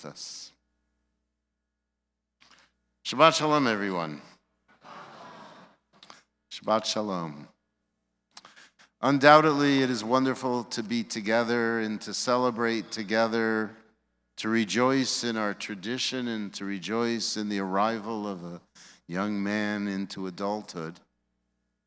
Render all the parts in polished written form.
us. Shabbat Shalom, everyone. Shabbat Shalom. Undoubtedly, it is wonderful to be together and to celebrate together, to rejoice in our tradition and to rejoice in the arrival of a young man into adulthood.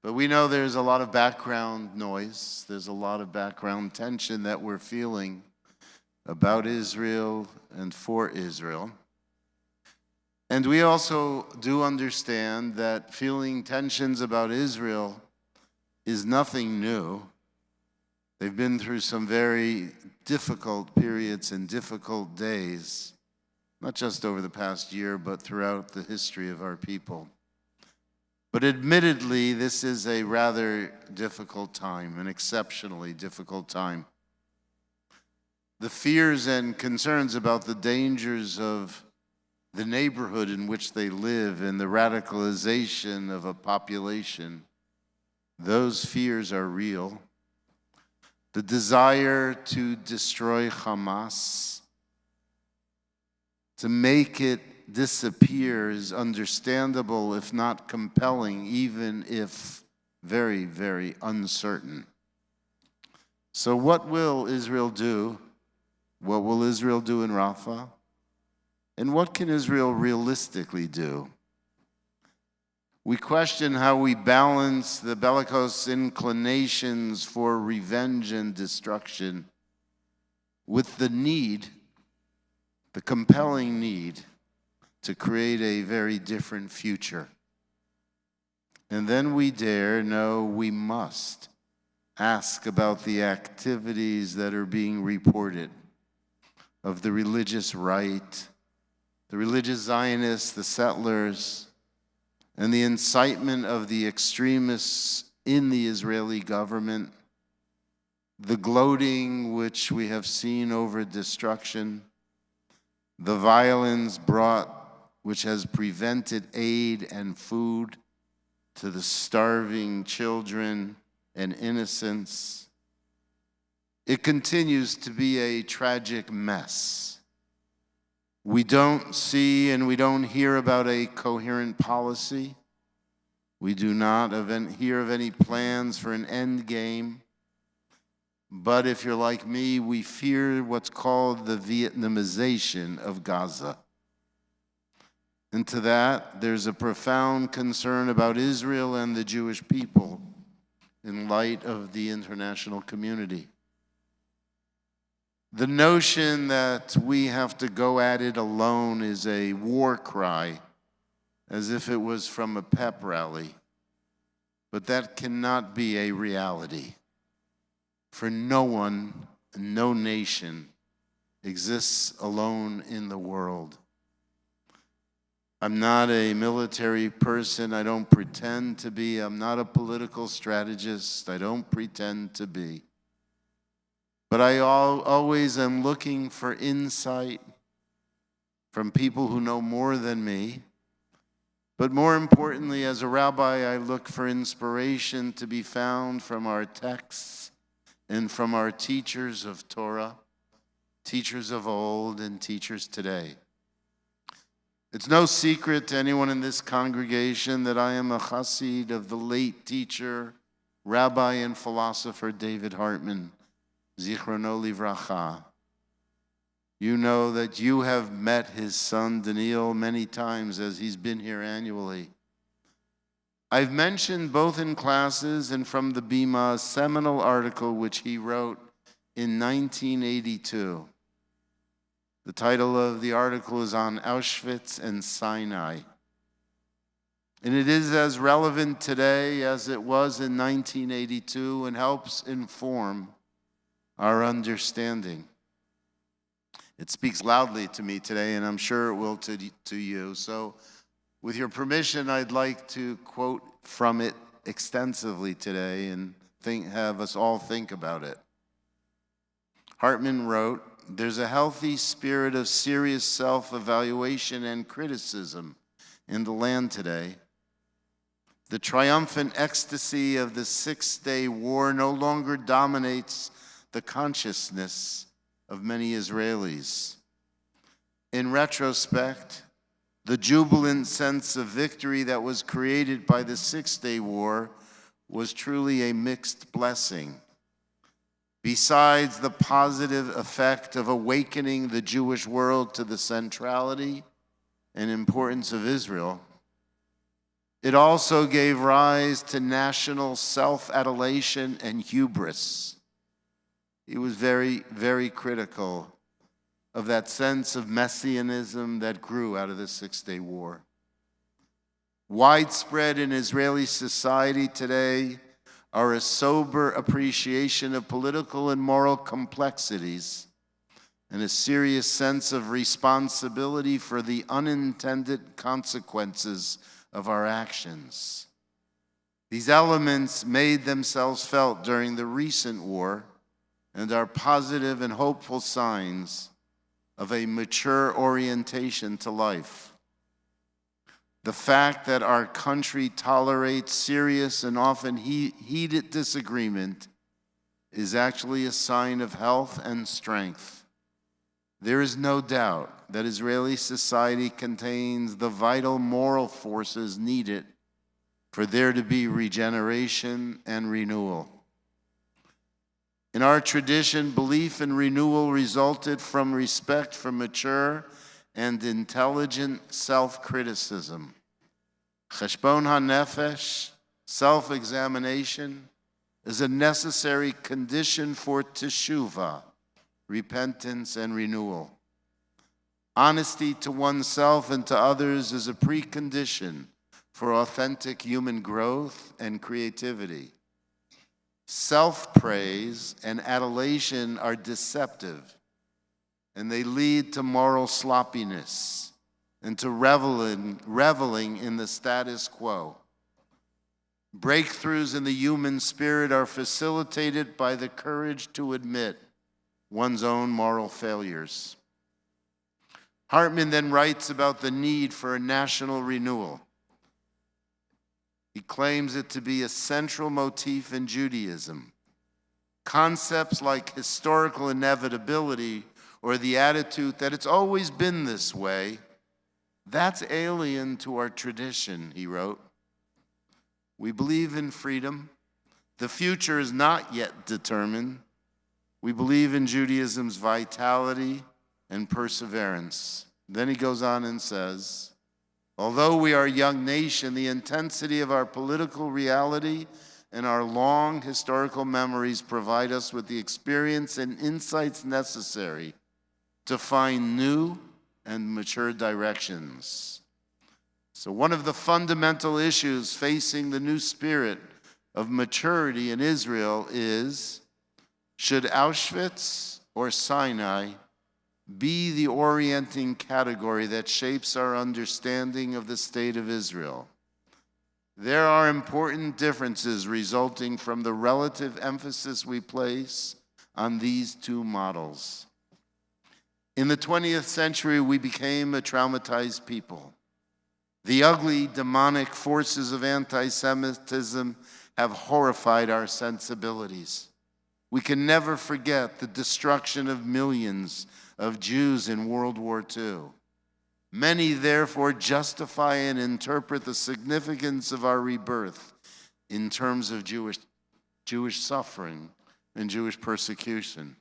But we know there's a lot of background noise, there's a lot of background tension that we're feeling about Israel and for Israel. And we also do understand that feeling tensions about Israel is nothing new. They've been through some very difficult periods and difficult days, not just over the past year, but throughout the history of our people. But admittedly, this is a rather difficult time, an exceptionally difficult time. The fears and concerns about the dangers of the neighborhood in which they live and the radicalization of a population, those fears are real. The desire to destroy Hamas, to make it disappear, is understandable, if not compelling, even if very, very uncertain. So what will Israel do? What will Israel do in Rafah? And what can Israel realistically do? We question how we balance the bellicose inclinations for revenge and destruction with the need, the compelling need, to create a very different future. And then we dare, no, we must ask about the activities that are being reported of the religious right, the religious Zionists, the settlers, and the incitement of the extremists in the Israeli government, the gloating which we have seen over destruction, the violence brought which has prevented aid and food to the starving children and innocents. It continues to be a tragic mess. We don't see and we don't hear about a coherent policy. We do not hear of any plans for an end game. But if you're like me, we fear what's called the Vietnamization of Gaza. And to that, there's a profound concern about Israel and the Jewish people in light of the international community. The notion that we have to go at it alone is a war cry, as if it was from a pep rally. But that cannot be a reality. For no one, no nation exists alone in the world. I'm not a military person. I don't pretend to be. I'm not a political strategist. I don't pretend to be. But I always am looking for insight from people who know more than me. But more importantly, as a rabbi, I look for inspiration to be found from our texts and from our teachers of Torah, teachers of old and teachers today. It's no secret to anyone in this congregation that I am a chassid of the late teacher, rabbi, and philosopher David Hartman, Zichrono Livracha. You know that you have met his son Daniel many times as he's been here annually. I've mentioned both in classes and from the Bima a seminal article which he wrote in 1982. The title of the article is on Auschwitz and Sinai. And it is as relevant today as it was in 1982 and helps inform our understanding. It speaks loudly to me today, and I'm sure it will to you. So with your permission, I'd like to quote from it extensively today and have us all think about it. Hartman wrote, "There's a healthy spirit of serious self-evaluation and criticism in the land today. The triumphant ecstasy of the Six-Day War no longer dominates the consciousness of many Israelis. In retrospect, the jubilant sense of victory that was created by the Six-Day War was truly a mixed blessing. Besides the positive effect of awakening the Jewish world to the centrality and importance of Israel, it also gave rise to national self-adulation and hubris. He was very, very critical of that sense of messianism that grew out of the Six-Day War. Widespread in Israeli society today are a sober appreciation of political and moral complexities and a serious sense of responsibility for the unintended consequences of our actions. These elements made themselves felt during the recent war and are positive and hopeful signs of a mature orientation to life. The fact that our country tolerates serious and often heated disagreement is actually a sign of health and strength. There is no doubt that Israeli society contains the vital moral forces needed for there to be regeneration and renewal. In our tradition, belief in renewal resulted from respect for mature and intelligent self-criticism. Cheshbon HaNefesh, self-examination, is a necessary condition for teshuvah, repentance and renewal. Honesty to oneself and to others is a precondition for authentic human growth and creativity. Self-praise and adulation are deceptive, and they lead to moral sloppiness and to reveling in the status quo. Breakthroughs in the human spirit are facilitated by the courage to admit one's own moral failures. Hartman then writes about the need for a national renewal. He claims it to be a central motif in Judaism. Concepts like historical inevitability or the attitude that it's always been this way, that's alien to our tradition, he wrote. We believe in freedom. The future is not yet determined. We believe in Judaism's vitality and perseverance. Then he goes on and says, although we are a young nation, the intensity of our political reality and our long historical memories provide us with the experience and insights necessary to find new and mature directions. So one of the fundamental issues facing the new spirit of maturity in Israel is, should Auschwitz or Sinai be the orienting category that shapes our understanding of the state of Israel? There are important differences resulting from the relative emphasis we place on these two models. In the 20th century, we became a traumatized people. The ugly, demonic forces of anti-Semitism have horrified our sensibilities. We can never forget the destruction of millions of Jews in World War II. Many therefore justify and interpret the significance of our rebirth in terms of Jewish suffering and Jewish persecution.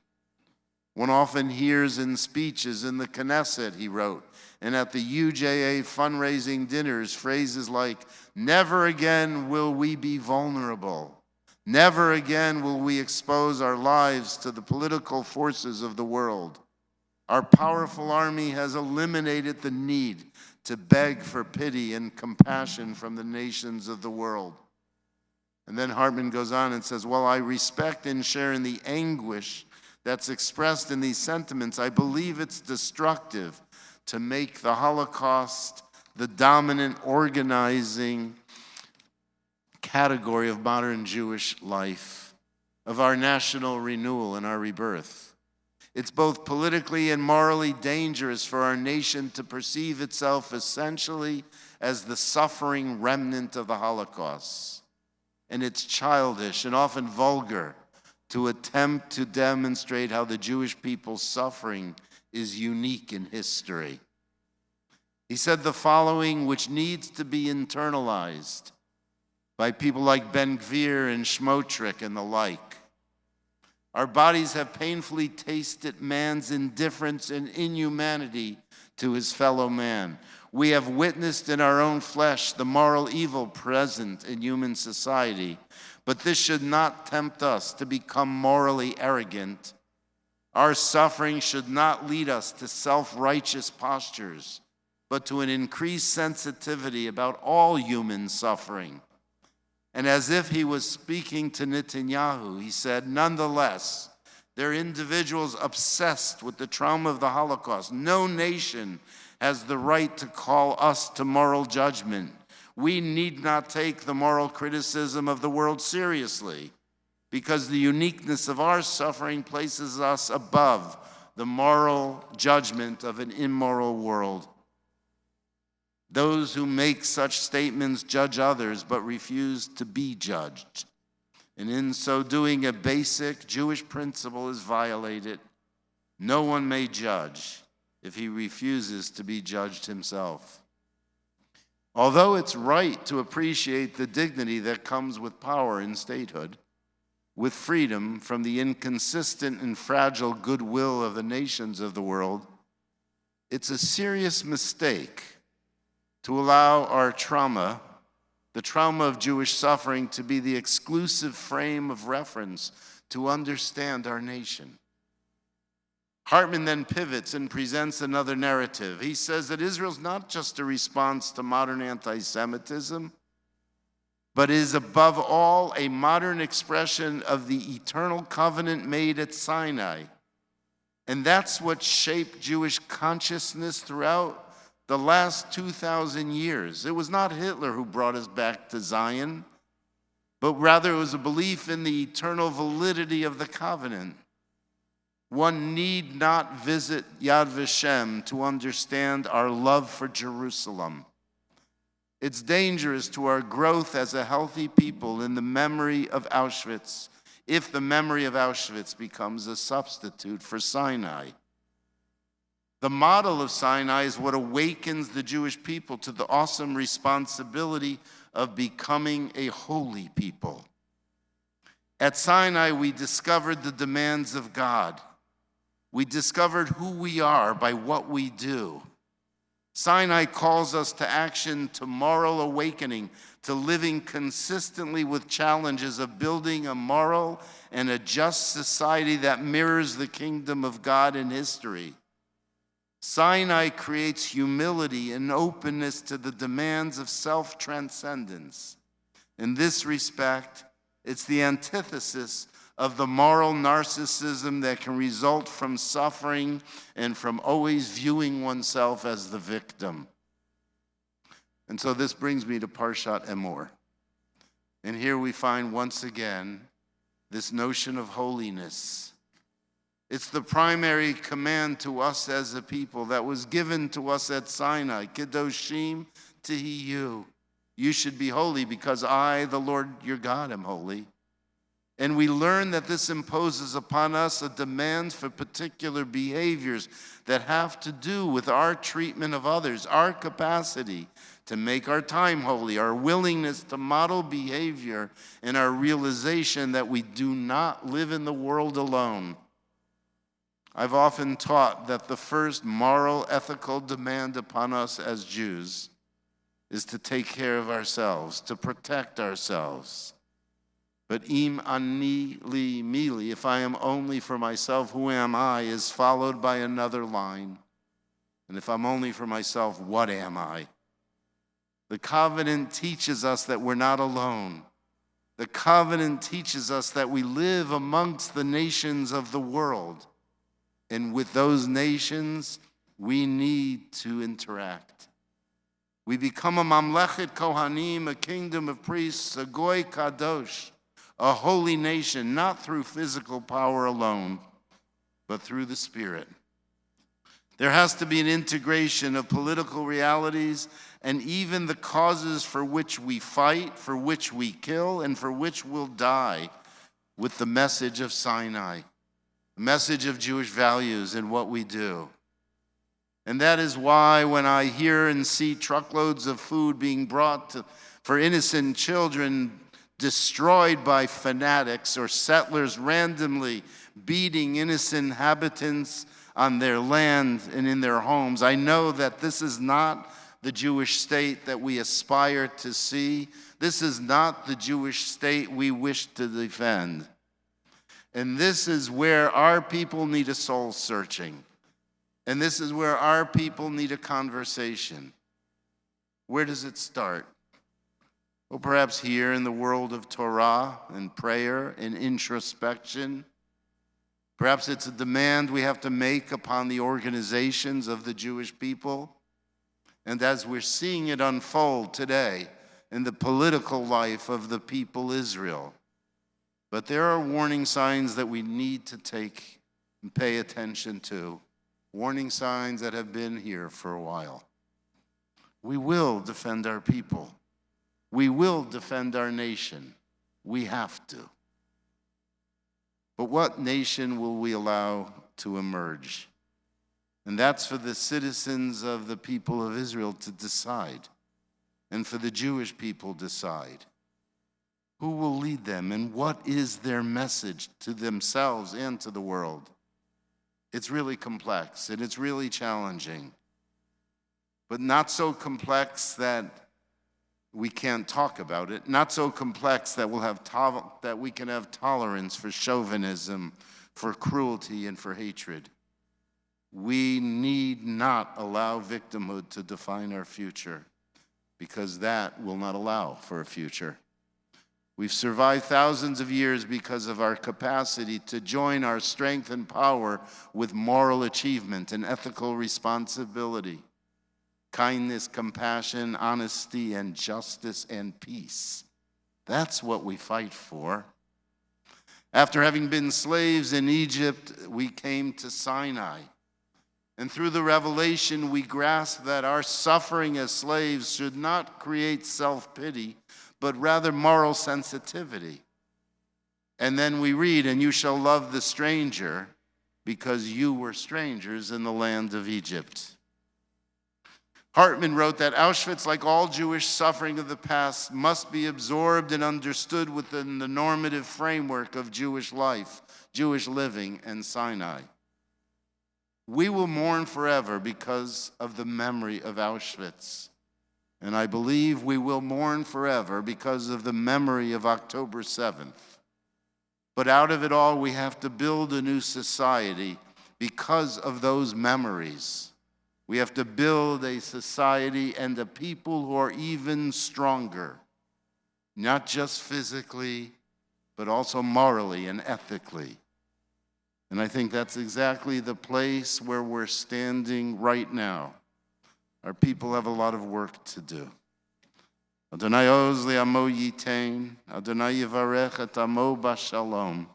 One often hears in speeches in the Knesset, he wrote, and at the UJA fundraising dinners, phrases like, never again will we be vulnerable. Never again will we expose our lives to the political forces of the world. Our powerful army has eliminated the need to beg for pity and compassion from the nations of the world. And then Hartman goes on and says, while I respect and share in the anguish that's expressed in these sentiments, I believe it's destructive to make the Holocaust the dominant organizing category of modern Jewish life, of our national renewal and our rebirth. It's both politically and morally dangerous for our nation to perceive itself essentially as the suffering remnant of the Holocaust. And it's childish and often vulgar to attempt to demonstrate how the Jewish people's suffering is unique in history. He said the following, which needs to be internalized by people like Ben Gvir and Schmotrik and the like. Our bodies have painfully tasted man's indifference and inhumanity to his fellow man. We have witnessed in our own flesh the moral evil present in human society, but this should not tempt us to become morally arrogant. Our suffering should not lead us to self-righteous postures, but to an increased sensitivity about all human suffering. And as if he was speaking to Netanyahu, he said, nonetheless, there are individuals obsessed with the trauma of the Holocaust. No nation has the right to call us to moral judgment. We need not take the moral criticism of the world seriously, because the uniqueness of our suffering places us above the moral judgment of an immoral world. Those who make such statements judge others but refuse to be judged. And in so doing, a basic Jewish principle is violated. No one may judge if he refuses to be judged himself. Although it's right to appreciate the dignity that comes with power in statehood, with freedom from the inconsistent and fragile goodwill of the nations of the world, it's a serious mistake to allow our trauma, the trauma of Jewish suffering, to be the exclusive frame of reference to understand our nation. Hartman then pivots and presents another narrative. He says that Israel's not just a response to modern anti-Semitism, but is above all a modern expression of the eternal covenant made at Sinai. And that's what shaped Jewish consciousness throughout the last 2,000 years. It was not Hitler who brought us back to Zion, but rather it was a belief in the eternal validity of the covenant. One need not visit Yad Vashem to understand our love for Jerusalem. It's dangerous to our growth as a healthy people in the memory of Auschwitz, if the memory of Auschwitz becomes a substitute for Sinai. The model of Sinai is what awakens the Jewish people to the awesome responsibility of becoming a holy people. At Sinai, we discovered the demands of God. We discovered who we are by what we do. Sinai calls us to action, to moral awakening, to living consistently with challenges of building a moral and a just society that mirrors the kingdom of God in history. Sinai creates humility and openness to the demands of self-transcendence. In this respect, it's the antithesis of the moral narcissism that can result from suffering and from always viewing oneself as the victim. And so this brings me to Parshat Emor. And here we find once again this notion of holiness. It's the primary command to us as a people that was given to us at Sinai. Kedoshim tihiyu. You should be holy because I, the Lord your God, am holy. And we learn that this imposes upon us a demand for particular behaviors that have to do with our treatment of others, our capacity to make our time holy, our willingness to model behavior, and our realization that we do not live in the world alone. I've often taught that the first moral, ethical demand upon us as Jews is to take care of ourselves, to protect ourselves. But im ani li mili, if I am only for myself, who am I, is followed by another line. And if I'm only for myself, what am I? The covenant teaches us that we're not alone. The covenant teaches us that we live amongst the nations of the world. And with those nations, we need to interact. We become a mamlechet kohanim, a kingdom of priests, a goy kadosh, a holy nation, not through physical power alone, but through the Spirit. There has to be an integration of political realities and even the causes for which we fight, for which we kill, and for which we'll die with the message of Sinai. Message of Jewish values in what we do. And that is why when I hear and see truckloads of food being brought for innocent children destroyed by fanatics or settlers randomly beating innocent inhabitants on their land and in their homes, I know that this is not the Jewish state that we aspire to see. This is not the Jewish state we wish to defend. And this is where our people need a soul searching. And this is where our people need a conversation. Where does it start? Well, perhaps here in the world of Torah and prayer and introspection. Perhaps it's a demand we have to make upon the organizations of the Jewish people. And as we're seeing it unfold today in the political life of the people Israel. But there are warning signs that we need to take and pay attention to. Warning signs that have been here for a while. We will defend our people. We will defend our nation. We have to. But what nation will we allow to emerge? And that's for the citizens of the people of Israel to decide. And for the Jewish people to decide. Who will lead them and what is their message to themselves and to the world? It's really complex and it's really challenging. But not so complex that we can't talk about it. Not so complex that that we can have tolerance for chauvinism, for cruelty, and for hatred. We need not allow victimhood to define our future, because that will not allow for a future. We've survived thousands of years because of our capacity to join our strength and power with moral achievement and ethical responsibility, kindness, compassion, honesty, and justice and peace. That's what we fight for. After having been slaves in Egypt, we came to Sinai. And through the revelation, we grasp that our suffering as slaves should not create self-pity, but rather moral sensitivity. And then we read, and you shall love the stranger because you were strangers in the land of Egypt. Hartman wrote that Auschwitz, like all Jewish suffering of the past, must be absorbed and understood within the normative framework of Jewish life, Jewish living, and Sinai. We will mourn forever because of the memory of Auschwitz. And I believe we will mourn forever because of the memory of October 7th. But out of it all, we have to build a new society because of those memories. We have to build a society and a people who are even stronger, not just physically, but also morally and ethically. And I think that's exactly the place where we're standing right now. Our people have a lot of work to do. Adonai oz li'amo yitain, Adonai yivarech et amo b'shalom.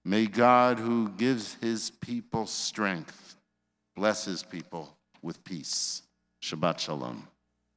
May God, who gives his people strength, bless his people with peace. Shabbat shalom.